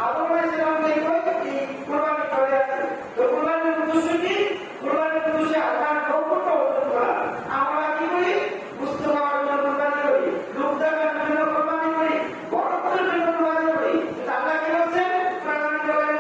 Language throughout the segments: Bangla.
আদম আলাইহিস সালাম এই কুরবানি চলে আসে। তো কুরবানির উদ্দেশ্য কি? কুরবানির উদ্দেশ্য আল্লাহর নৈকট্য অর্জন করা। আমরা কি করি? গোশত খাওয়ার জন্য কুরবানি করি, লোক দেখার জন্য কুরবানি করি, বরকতের জন্য কুরবানি করি। কিন্তু আল্লাহ কি বলছেন? কুরবানি করেন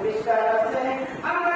বিশ্বাস আছে আমার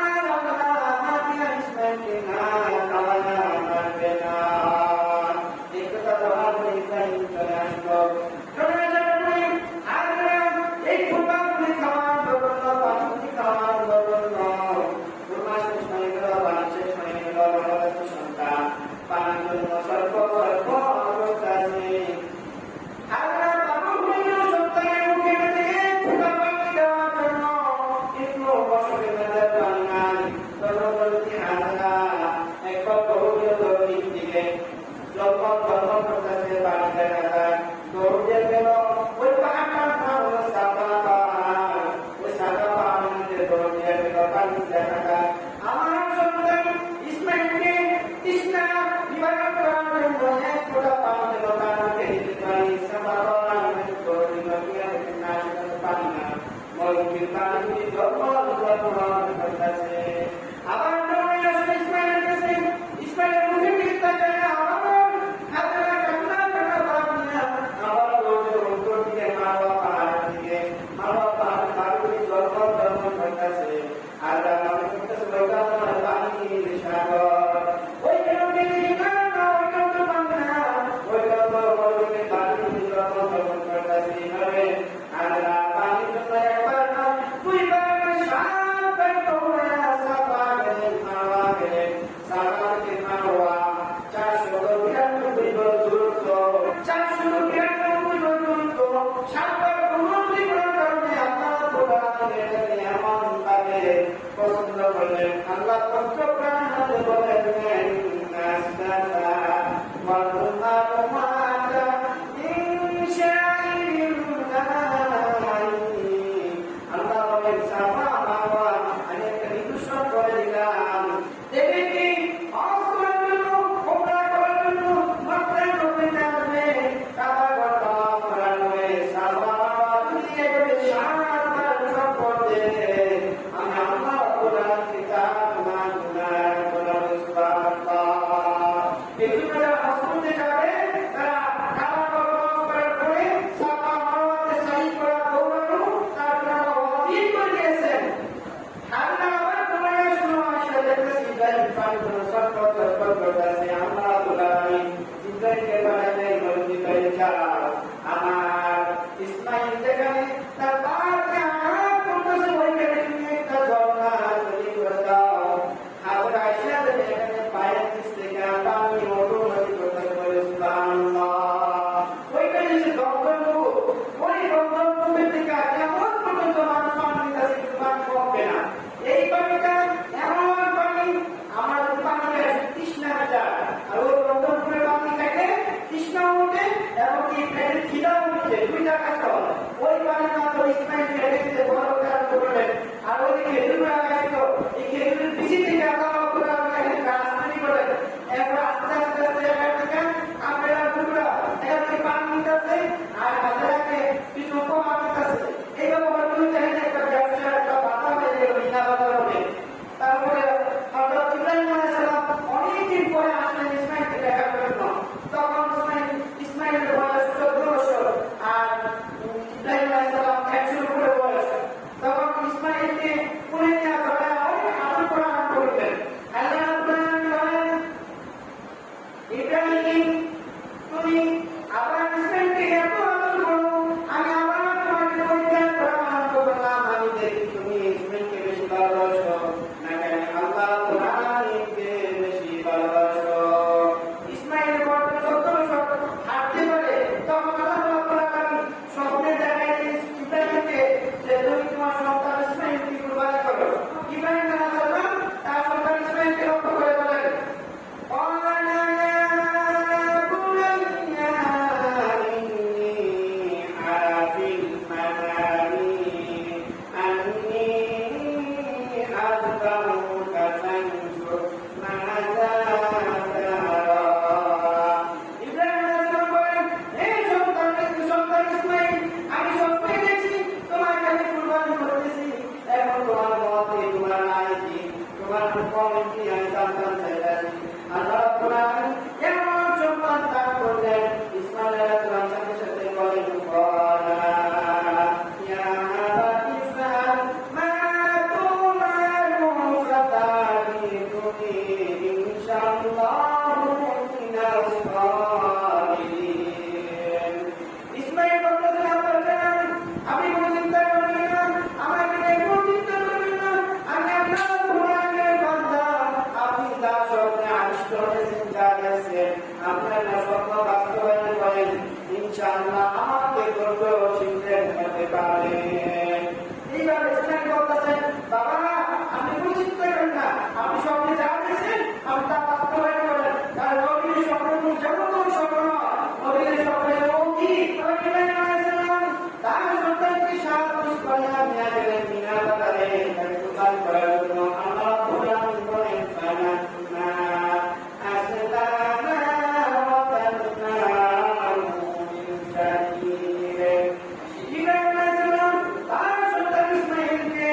আল্লাহ পঞ্চপ্রাণ হতে বলেন নাস্তাসা ওয়াল মাতা ইনশাআল্লাহ। আল্লাহ বলেন সাফা মারওয়া আমি একটা নিদর্শন করে দিলাম, যেটা কি হজ করার জন্য, উমরা করার জন্য মক্কায় ঢুকতে আসবে, কাবা ঘর তাওয়াফ করার পরে সাফা মারওয়া যদি এভাবে 7 বার সব করতে, আমি আল্লাহ রাব্বুল আলামিন তাআলা গুনাহ গুনাহ সুবহানাল্লাহ। এই জন্য যারা হজ করতে যাবে তারা কাবা ঘর তাওয়াফ করার পরে সাফা মারওয়াতে সাই করা দৌড়ানো তার জন্য ওয়াজিব করে দিয়েছেন। আল্লাহ আবার তোমাকে শুনো আসলে দেখতেছি ইব্রাহিম পানিগুলো সটপট করতেছে। আল্লাহ রাব্বুল আলামিন ইব্রাহিমকে বলেন বলুন ইব্রাহিম যাও, আমার ইসমাইল যেখানে তার বাবাকে আঘাত করতেছে ওইখানে তুমি একটা ঝর্ণা তৈরি করে দাও। হাজর আয়েশা যদি এখানে পায়ের নিচ থেকে পানি অটোমেটিক করতে পারে সুবহানাল্লাহ। ওইখানে যে দমদমটুকু, ওই দমদমটুকুর থেকে কেমন পর্যন্ত মানুষ পানি নিতেছে কিন্তু পানি কমবে না। এই পানিটা এমন পানি, আমার পানিটা তৃষ্ণা মেটায়, আর ওই দমদমটুকুর পানি খাইলে তৃষ্ণা উঠে এবং কি পেটের খিদাও উঠে, দুইটা কাজ হয়। ওই পানি মাত্র ইসমাইল খেতে বড় কাজ করলেন, আর ওইদিকে খেজুর লাগাইছিল, এই খেজুরের বিচি থেকে আল্লাহ রাব্বুল আলামিন গাছ তৈরি করেন। এরপর আস্তে আস্তে আস্তে এখান থেকে আপেলের টুকরা এখান থেকে পানি নিতেছে, আর হাজারাকে কিছু কমা দিতেছে। এইভাবে হয়তো চাইলে একটা ব্যবসার একটা বাধা হয়ে গেল, বিনা বাধা হবে। তারপরে হযরত ইব্রাহিম আলাইহিস সালাম অনেকদিন পরে আসলেন ইসমাইলকে দেখার জন্য। তখন ইসমাইলের বয়স 14 বছর, আর ইব্রাহিম আলাইহিস সালাম 100 উপরে বয়স। তখন ইসমাইলকে কোলে নিয়ে ধরে অনেক আদর করা আরম্ভ করলেন। আল্লাহ রাব্বুল আলামিন বলেন, ইব্রাহিম তুমি আবার ইসমাইলকে এত আদর করো, আমি আবার তোমাকে পরিত্যাগ করা আরম্ভ করলাম। আমি দেখি তুমি ইসমাইলকে বেশি ভালোবাসো না কেন আল্লাহ রাব্বুল আলামিনকে বেশি ভালোবাসো। ইসমাইল বড় 14 বছর হাঁটতে পারে, তখন আল্লাহ রাব্বুল আলামিন স্বপ্নে দেখাইলেন ইব্রাহিমকে যে তুমি তোমার সন্তান ইসমাইলকে কুরবানি করো। ইব্রাহিম আলাইহিস সালাম তার সন্তান ইসমাইলকে লক্ষ্য করে বলেন, আল্লাহ রাব্বুল আলামিন এমন সম্মান দান করলেন। ইসমাঈল আলাইহিস সালাম সাথে সাথে বলেন, ইয়া আবা ইসহাক মা তুমারু ফাতারিতুনি ইনশাআল্লাহু মিনাস সাবিরিন। ইসমাঈল বলতেছেন, আপনি কোনো চিন্তা করবেন না, আমাকে নিয়ে কোনো চিন্তা করবেন না, আমি আপনার ভগবানের বান্দা। আপনি যা স্বপ্নে আবিষ্ট হয়েছেন, যা গেছেন, আপনার স্বপ্ন বাস্তবায়ন করেন, ইনশাআল্লাহ আমাকে ধৈর্য শিখতে হতে পারেন। এইভাবে ইসমাঈল বলতেছেন, বাবা আপনি কোনো চিন্তা করেন না, আপনি স্বপ্নে যা গেছেন আপনি তা বাস্তবায়ন করেন। তার নবীর স্বপ্ন যেমন কোনো স্বপ্ন নয়, নবীর স্বপ্নে যেমন কি তার সন্তানকে 7 বছর কন্যা নিয়ে গেলেন মিনা বাজারে তাকে প্রদান করার জন্য। আল্লাহ রাব্বুল আলামিন বলেন, ফালাম্মা আসলামা ওয়া তাল্লাহু লিল-জাবির। ইব্রাহিম আলাইহিস সালাম তার সন্তান ইসমাঈলকে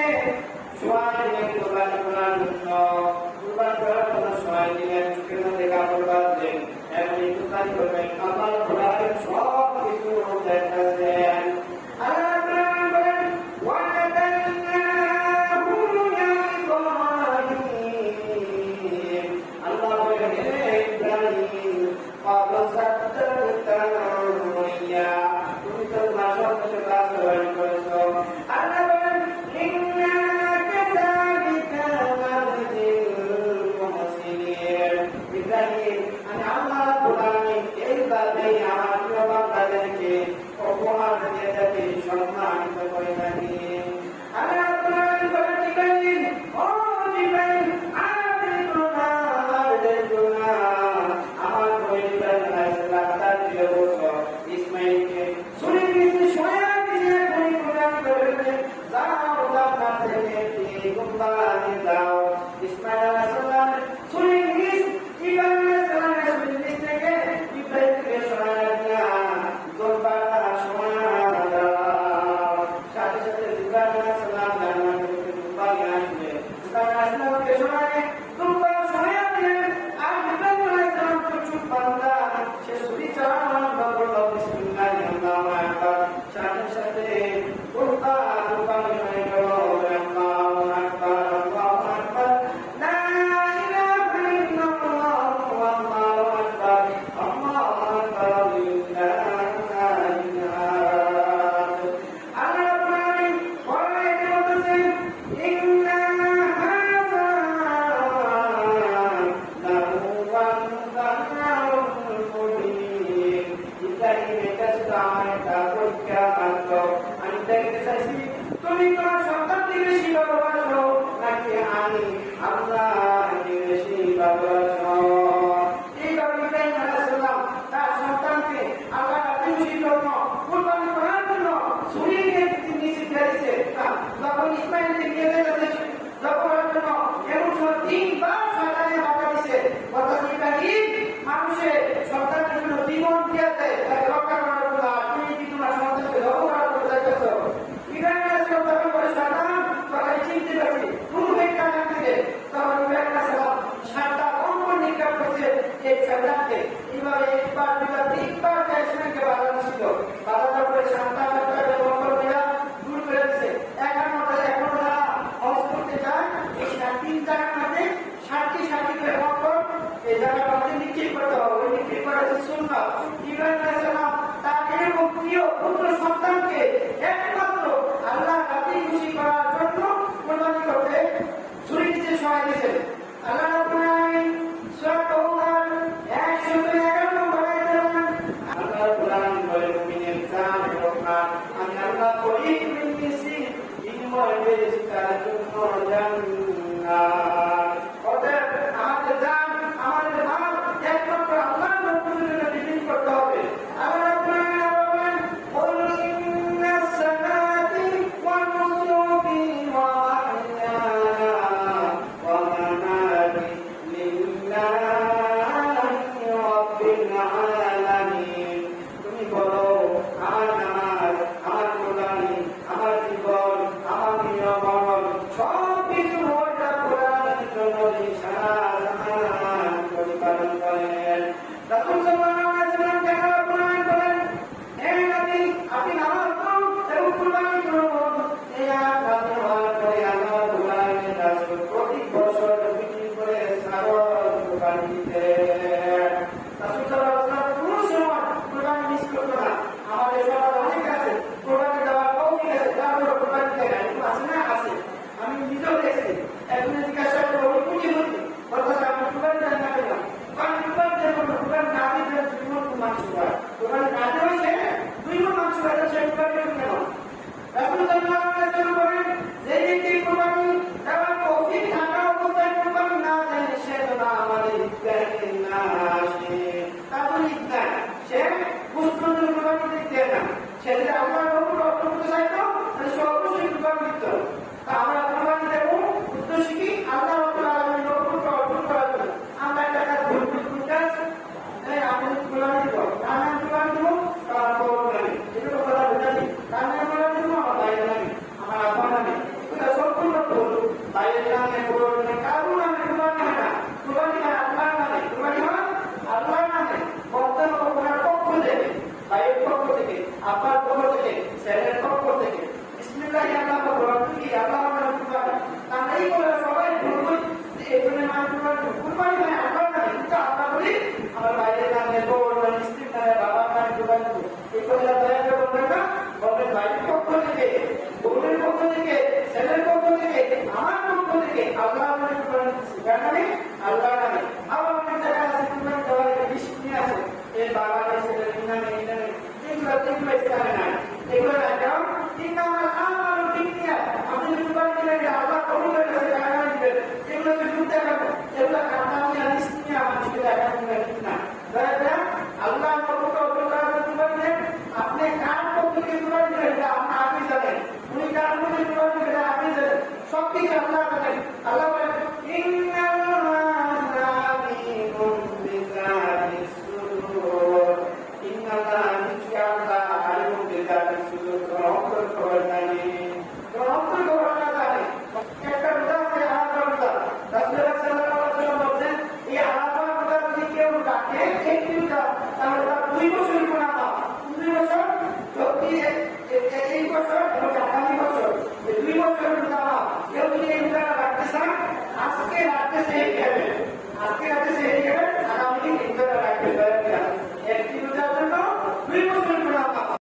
আর দেরি করো না, আর দেরি করো না। আমার নবী ইব্রাহিম আলাইহিস সালাম তার প্রিয় পুত্র ইসমাঈলকে ছুরি দিয়ে সোয়া দিয়ে কুরবানি করলেন। যাও জান্নাত থেকে কুরবানি দাও। ইসমাঈল আলাইহিস সালাম ছুরি দিয়ে ইব্রাহিম আলাইহিস সালামের ছুরি থেকে ইব্রাহিমকে সরায়া দিয়া কুরবানি সরায়া দাও। সাথে সাথে ইব্রাহিম আলাইহিস সালাম জান্নাত থেকে কুরবানি আসবে। ইব্রাহিম আলাইহিস সালামকে সরায়া কুরবানি সরায়া দিলেন। আর ইব্রাহিম আলাইহিস সালাম তো চুপ বান্দা, সে ছুরি চালানো বলল বিসমিল্লাহি আল্লাহু আকবার। সাথে সাথে কুরবানি হয়ে গেল। আল্লাহু আকবার, আল্লাহু আকবার, লা ইলাহা ইল্লাল্লাহু আল্লাহু আকবার, আল্লাহু আকবার, লিল্লাহিল হামদ। আল্লাহ পাক কোরআনে বলেছেন, ইন্না হাযা লাহু ওয়াল মুবিন। ইব্রাহিম এটা শুধু আমার একটা পরীক্ষা মাত্র। আমি দেখতে চাইছি তুমি তোমার সন্তানকে বেশি ভালোবাসো নাকি আমি আল্লাহকে বেশি ভালোবাসো। এইভাবে ইব্রাহিম আলাইহিস সালাম তার সন্তানকে আল্লাহর খুশির জন্য কুরবানি করার জন্য ছুরি দিয়ে নিচে ফেলেছে। যখন ইসমাঈলকে নিয়ে যেতে জবাবের জন্য এমন সময় 3 বার শয়তানে বাধা দিছে। অর্থাৎ ইব্রাহিম মানুষের সন্তানের জন্য জীবন দিয়ে দেয় তাকে রক্ষা করার জন্য। তুমি কি তোমার সন্তানকে জব করার জন্য যাইতেছ? ইব্রাহিম আলাইহিস সালাম যখন বলে শয়তান, তখন চিনতে পারছি কোন একটা কাজ থেকে। তখন ইব্রাহিম আলাইহিস সালাম 7টা অঙ্কুর নিক্ষেপ করছে এই শয়তানকে। এইভাবে একবার দুইবার তিনবার ইসমাঈলকে বাধা দিছিল। বাধা দেওয়ার পরে 7টা অঙ্কুর দিয়া দূর করে দিচ্ছে। এখনো যারা হজ করতে যায় এই 3 জায়গার মধ্যে 7টি করে অঙ্কুর এই জায়গার মধ্যে নিক্ষেপ করতে হবে। ওই নিক্ষেপ করা হচ্ছে সুন্নাত। ইব্রাহিম আলাইহিস সালাম তার এরকম প্রিয় পুত্র সন্তানকে একমাত্র আল্লাহ রাতে খুশি করার জন্য কুরবানি করতে ছুরি নিচে সরাই দিয়েছেন। আল্লাহ রাব্বুল আলামিন সূরা তাওবার 111 নম্বর আয়াতে বলেন, আল্লাহ রাব্বুল আলামিন বলেন, মুমিনের জান রহমান আমি আল্লাহ করিম দিয়েছি বিনিময় দিয়েছি তার জন্য জান্নাত। অতএব আমাদের জান আমাদের মাল একমাত্র আল্লাহর রাব্বুল জন্য বিলীন করতে হবে। আল্লাহ রাব্বুল আলামিন বলেন, কুল ইন্না সালাতি ওয়া নুসুকি ওয়া মাহইয়ায়া ওয়া মামাতি লিল্লাহি রাব্বিল আলামিন। তুমি বলো আমার নামাজ, আমার কুরবানি, আমার জীবন, আমার নিয়ম সব কিছু ওটা কোরআনের জন্য সারা জাহান পরিপালন করেন। রাসূল সাল্লাল্লাহু আলাইহি ওয়াসাল্লাম কেন বলেন, হে নবী আপনি নামাজ পড়ুন এবং কুরবানি করুন। এই আয়াত হওয়ার পরে আল্লাহ কুরবানির রাসূল প্রতি বছর বিক্রি করে ছাগল কুরবানি দিতেন। রাসূল সাল্লাল্লাহু আলাইহি ওয়াসাল্লাম কোনো সময় কুরবানি মিস করতেন না। আমাদের সবার অনেক আছে কুরবানি দেওয়ার তৌফিক আছে, তারপরে কুরবানি দেয় না, কিন্তু আছে না? আছে। আমি নিজেও দেখছি। একজনে জিজ্ঞাসা করলো কোটি হচ্ছে অর্থাৎ আপনি কুরবানি দেন না কেন? কারণ কুরবানি দেন না, কুরবানি না দিলে 2 মণ মাংস হয়। কুরবানি না দেওয়া হয়েছে 2 মণ মাংস হয়, সে কুরবানি দেন কেন? রাসূল সাল্লাল্লাহু আলাইহি ওয়াসাল্লাম বলেন, যে ব্যক্তি কুরবানি দেওয়ার তৌফিক থাকা অবস্থায় কুরবানি না দেয় সে যেন আমাদের ঈদগাহে না আসে। তারপর ঈদগাহ সে মুসলমান কুরবানি দিতে না। সে যদি আল্লাহর হুকুম রক্ষা করতে চাইতো তাহলে সে অবশ্যই কুরবানি দিত। আমরা কুরবানি দেব উদ্দেশ্য কি? আল্লাহ রাব্বুল আলামিনের হুকুমকে অর্জন করার জন্য। আমরা একটা কাজ ভুল কাজ আপনি কুরবানি দিব, আমি কুরবানি দিব, তার বড় নামে এটা তো কথা বুঝাচ্ছি। আমি কুরবানি দিব আমার ভাইয়ের নামে, আমার আব্বার নামে, এটা সম্পূর্ণ ভুল। ভাইয়ের নামে বড় নামে কারো নামে কুরবানি হয় না। কুরবানি হয় আল্লাহর নামে, কুরবানি হয় আল্লাহর নামে। বর্তমান ওনার পক্ষ থেকে, ভাইয়ের পক্ষ থেকে, আব্বার পক্ষ থেকে, ছেলের পক্ষ থেকে বিসমিল্লাহি আল্লাহ বলার কি আল্লাহ নামে কুরবানি। তাহলে এই বলে সবাই বলুন যে এখানে নাম কুরবানি হয় আল্লাহর নামে, কিন্তু আমরা বলি আমার ভাইয়ের নামে, বউর নামে, স্ত্রীর নামে, বাবার নামে কুরবানি করি। এই কথা দয়া করে বলবেন না। বলবেন ভাইয়ের পক্ষ থেকে, বউরের পক্ষ থেকে, ছেলের পক্ষ থেকে, আমার পক্ষ থেকে আল্লাহ নামে কুরবানি দিচ্ছি। কার নামে? আল্লাহর নামে। আবার অনেক জায়গায় আছে কুরবানি দেওয়ার একটা বিষ্ণু আছে, এর বাবা নেই, ছেলের নামে, এই নামে, এগুলো ইসলামে নাই। এগুলো কারণ কিন্তু আমার আমার বিক্রিয়া আপনি কুরবানি দিলেন আল্লাহ কবুল করে কাছে কারণ দিবেন। এগুলো যদি একটি রোজা তাহলে তার 2 বছর গুণা মাফ। 2 বছর যদি এই বছর এবং আগামী বছর 2 বছর রোজা মাফ। কেউ যদি এই রোজাটা রাখতে চান আজকে রাখতে চেয়ে আজকে রাখতে চেয়ে